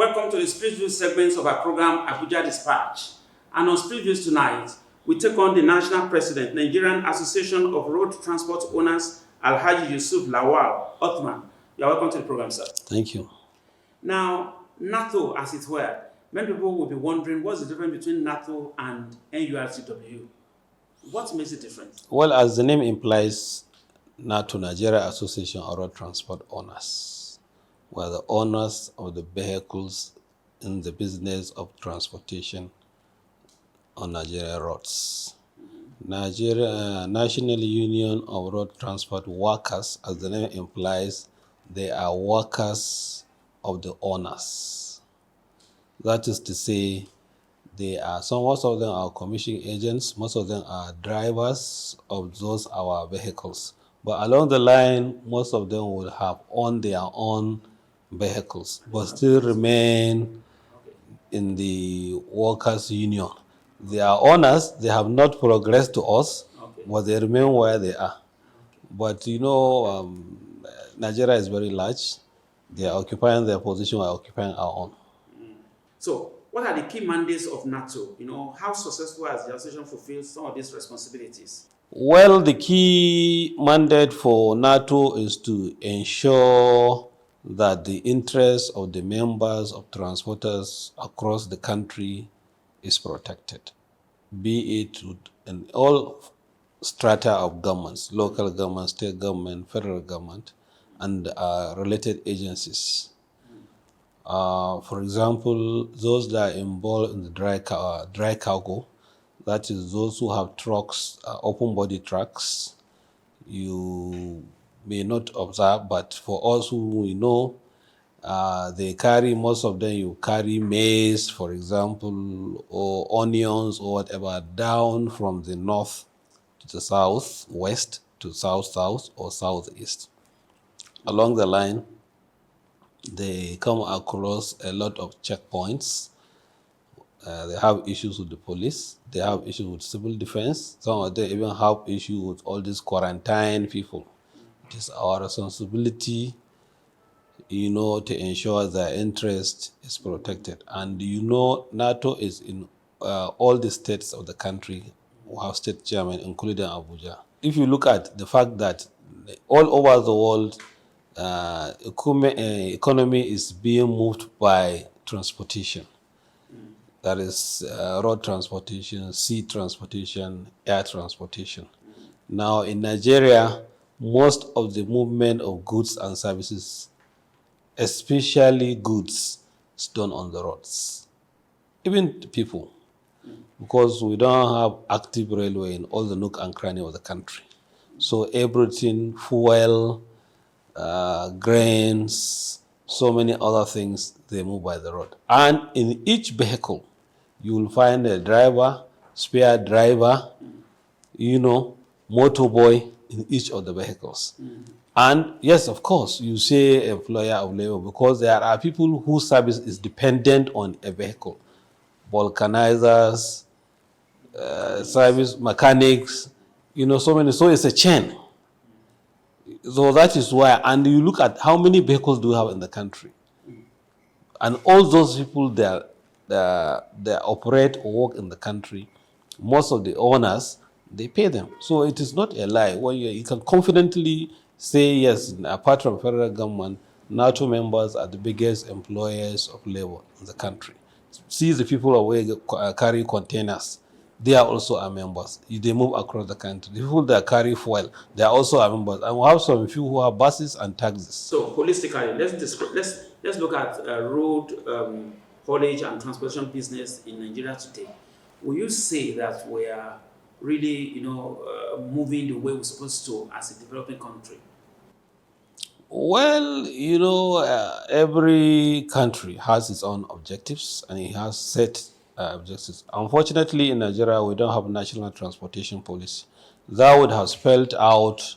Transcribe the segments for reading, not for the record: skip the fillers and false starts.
Welcome to the Street Views segments of our program Abuja Dispatch. And on Street Views tonight, we take on the National President, Nigerian Association of Road Transport Owners, Alhaji Yusuf Lawal Othman. You are welcome to the program, sir. Thank you. Now, NATO, as it were, many people will be wondering what's the difference between NATO and NURTW? What makes it different? Well, as the name implies, NARTO National Association of Road Transport Owners. We are the owners of the vehicles in the business of transportation on Nigerian roads. National Union of Road Transport Workers, as the name implies, they are workers of the owners. That is to say, most of them are commission agents, most of them are drivers of those our vehicles. But along the line, most of them will have owned their own vehicles, but still remain in the workers' union. They are owners, they have not progressed to us, but they remain where they are. But Nigeria is very large. They are occupying their position, we are occupying our own. So, what are the key mandates of NATO? How successful has the association fulfilled some of these responsibilities? Well, the key mandate for NATO is to ensure that the interests of the members of transporters across the country is protected, be it in all strata of governments, local government, state government, federal government, and related agencies. For example, those that are involved in the dry cargo, that is those who have trucks, open body trucks. You may not observe, but for us who we know, they carry, most of them, you carry maize, for example, or onions or whatever, down from the north to the south, west to south or southeast. Along the line, they come across a lot of checkpoints. They have issues with the police. They have issues with civil defense. Some of them even have issues with all these quarantine people. It is our responsibility, to ensure their interest is protected. And NATO is in all the states of the country. We have state chairman, including Abuja. If you look at the fact that all over the world, economy is being moved by transportation. That is road transportation, sea transportation, air transportation. Now in Nigeria, most of the movement of goods and services, especially goods, is done on the roads. Even people, because we don't have active railway in all the nook and cranny of the country. So everything, fuel, grains, so many other things, they move by the road. And in each vehicle, you will find a driver, spare driver, motorboy in each of the vehicles. And yes, of course, you say employer of labor, because there are people whose service is dependent on a vehicle. Vulcanizers, service mechanics, so many. So it's a chain. So that is why, and you look at how many vehicles do we have in the country. And all those people that operate or work in the country, most of the owners, they pay them. So it is not a lie. Well, you can confidently say, yes, apart from federal government, NATO members are the biggest employers of labor in the country. See the people who carry containers. They are also our members. They move across the country. The people that carry fuel, they are also our members. And we have some few who have buses and taxis. So holistically, let's look at road haulage and transportation business in Nigeria today. Will you say that we are really, moving the way we're supposed to as a developing country? Well, every country has its own objectives, and it has set objectives. Unfortunately, in Nigeria, we don't have a national transportation policy. That would have spelled out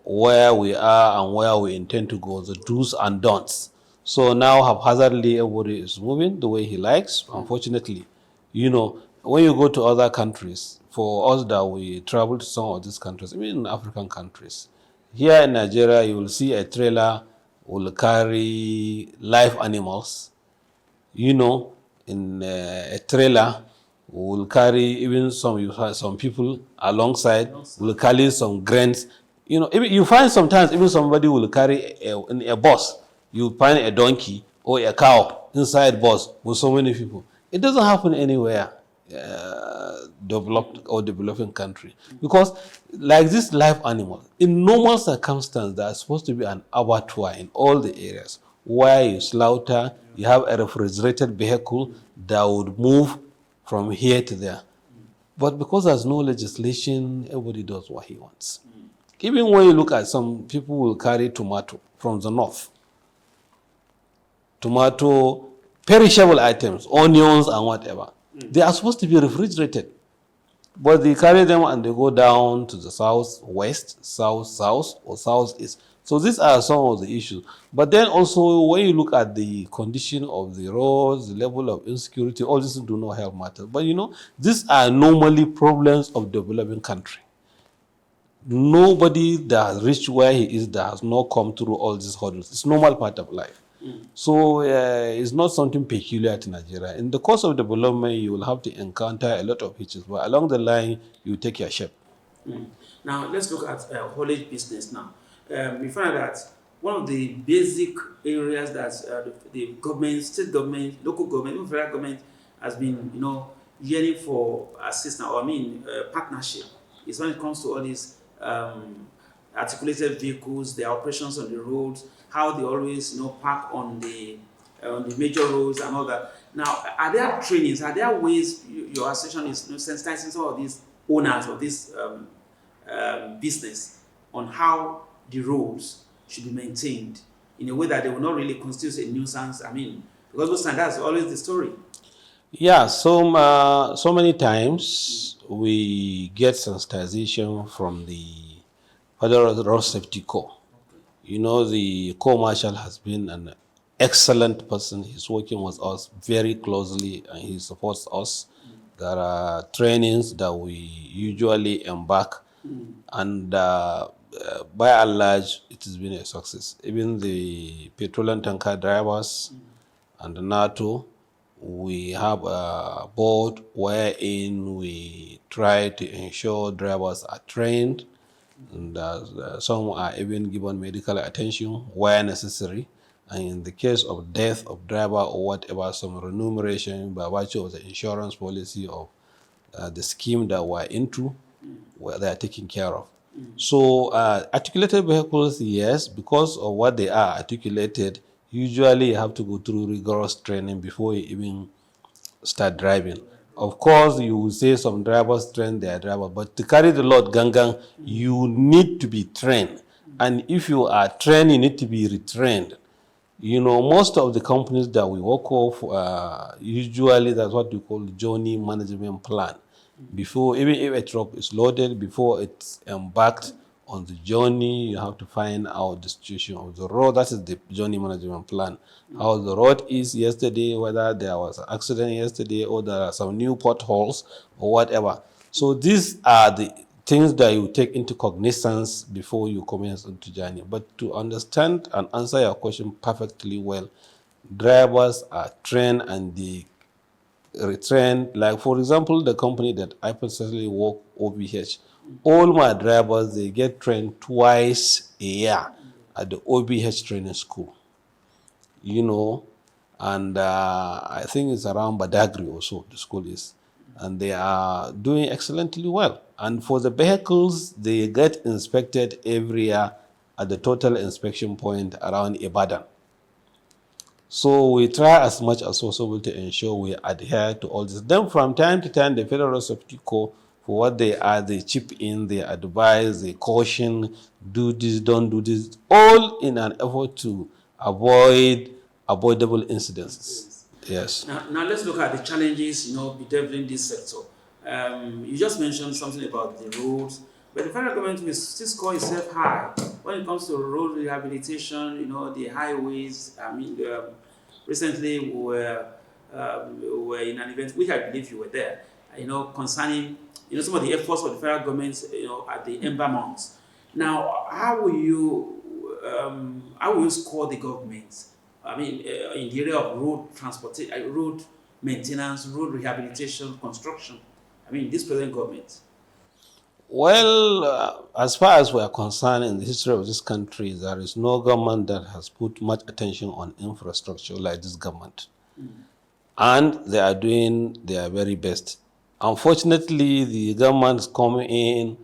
where we are and where we intend to go, the do's and don'ts. So now haphazardly, everybody is moving the way he likes. Unfortunately, when you go to other countries, for us that we travel to some of these countries, even African countries, here in Nigeria, you will see a trailer will carry live animals you know, in a trailer, will carry even some people alongside, will carry some grains. You know, even you find sometimes even somebody will carry in a bus. You find a donkey or a cow inside bus with so many people. It doesn't happen anywhere developed or developing country, because like this live animal in normal circumstances there are supposed to be an abattoir in all the areas where you slaughter. You have a refrigerated vehicle that would move from here to there, but because there's no legislation, everybody does what he wants. Even when you look at some people will carry tomato from the north, tomato, perishable items, onions and whatever. They are supposed to be refrigerated. But they carry them and they go down to the southwest, south, or southeast. So these are some of the issues. But then also, when you look at the condition of the roads, the level of insecurity, all these do not help matters. But you know, these are normally problems of developing country. Nobody that has reached where he is that has not come through all these hurdles. It's normal part of life. So it's not something peculiar to Nigeria. In the course of development, you will have to encounter a lot of hitches, but along the line, you take your shape. Now, let's look at haulage business now. We find that one of the basic areas that the government, state government, local government, even federal government has been, yearning for assistance, or partnership, is when it comes to all these articulated vehicles, their operations on the roads, how they always, park on the major roads and all that. Now, are there trainings? Are there ways your association is sensitizing some of these owners of this business on how the roads should be maintained in a way that they will not really constitute a nuisance? Because most times that's always the story. Yeah, so many times we get sensitization from the Federal Road Safety Corps. You know, the Corps Marshal has been an excellent person. He's working with us very closely and he supports us. There are trainings that we usually embark, and by and large, it has been a success. Even the petroleum tanker drivers and the NATO, we have a board wherein we try to ensure drivers are trained, and some are even given medical attention where necessary. And in the case of death of driver or whatever, some remuneration by virtue of the insurance policy of the scheme that we're into, where they are taken care of. So articulated vehicles, yes, because of what they are articulated, usually you have to go through rigorous training before you even start driving. Of course, you will say some drivers train their driver, but to carry the load gangang, you need to be trained. And if you are trained, you need to be retrained. You know, most of the companies that we work with, usually that's what we call journey management plan. Before, even if a truck is loaded, before it's embarked on the journey, you have to find out the situation of the road. That is the journey management plan. How the road is yesterday, whether there was an accident yesterday or there are some new potholes or whatever. So these are the things that you take into cognizance before you commence into journey. But to understand and answer your question perfectly well, drivers are trained and they retrained. Like for example, the company that I personally work, OBH, all my drivers, they get trained twice a year at the OBH training school. You know, and I think it's around Badagry also, the school is. And they are doing excellently well. And for the vehicles, they get inspected every year at the total inspection point around Ibadan. So we try as much as possible to ensure we adhere to all this. Then from time to time, the Federal Safety Corps, for what they are, they chip in, they advise, they caution, do this, don't do this, all in an effort to avoid avoidable incidences. Yes. Now let's look at the challenges, bedeviling this sector. You just mentioned something about the roads, but the federal government will still score itself high when it comes to road rehabilitation. The highways. Recently we were in an event which I believe you were there. Concerning some of the efforts of the federal government. At the Ember Mounts. Now, how will you score the government I mean, in the area of road transportation, road maintenance, road rehabilitation, construction? I mean, this present government. Well, as far as we are concerned in the history of this country, there is no government that has put much attention on infrastructure like this government. And they are doing their very best. Unfortunately, the governments come in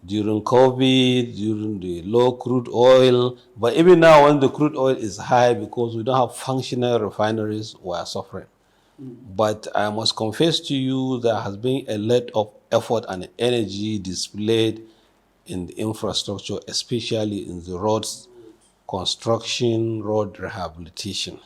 during COVID, during the low crude oil, but even now when the crude oil is high because we don't have functional refineries, we are suffering. But I must confess to you, there has been a lot of effort and energy displayed in the infrastructure, especially in the roads construction, road rehabilitation.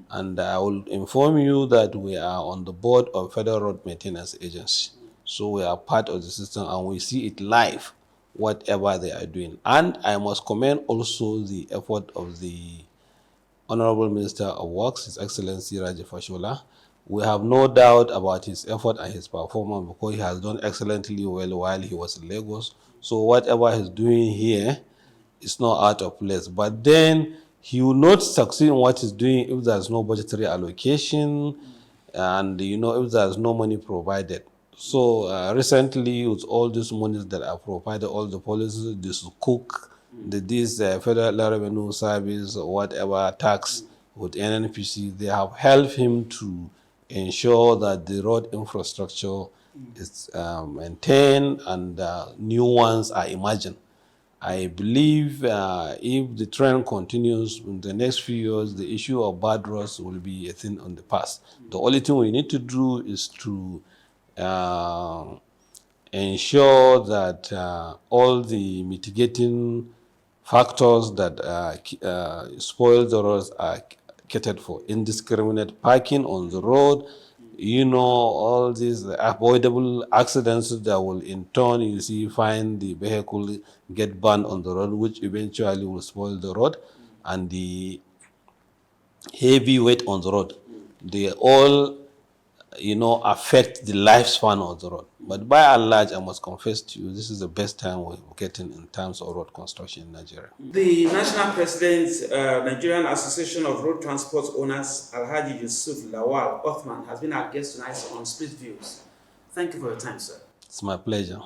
And I will inform you that we are on the board of Federal Road Maintenance Agency. So we are part of the system and we see it live, whatever they are doing. And I must commend also the effort of the Honorable Minister of Works, His Excellency Raji Fashola. We have no doubt about his effort and his performance because he has done excellently well while he was in Lagos. So whatever he's doing here is not out of place. But then he will not succeed in what he's doing if there's no budgetary allocation and if there's no money provided. So recently, with all these monies that are provided, all the policies, this cook, this Federal Revenue Service, or whatever tax with NNPC, they have helped him to ensure that the road infrastructure is maintained and new ones are emerging. I believe if the trend continues in the next few years, the issue of bad roads will be a thing on the past. The only thing we need to do is to ensure that all the mitigating factors that spoil the roads are catered for. Indiscriminate parking on the road, all these avoidable accidents that will in turn, find the vehicle get burned on the road, which eventually will spoil the road, and the heavy weight on the road. They all, affect the lifespan of the road. But by and large, I must confess to you, this is the best time we're getting in terms of road construction in Nigeria. The National President, Nigerian Association of Road Transport Owners, Alhaji Yusuf Lawal Othman, has been our guest tonight on Split Views. Thank you for your time, sir. It's my pleasure.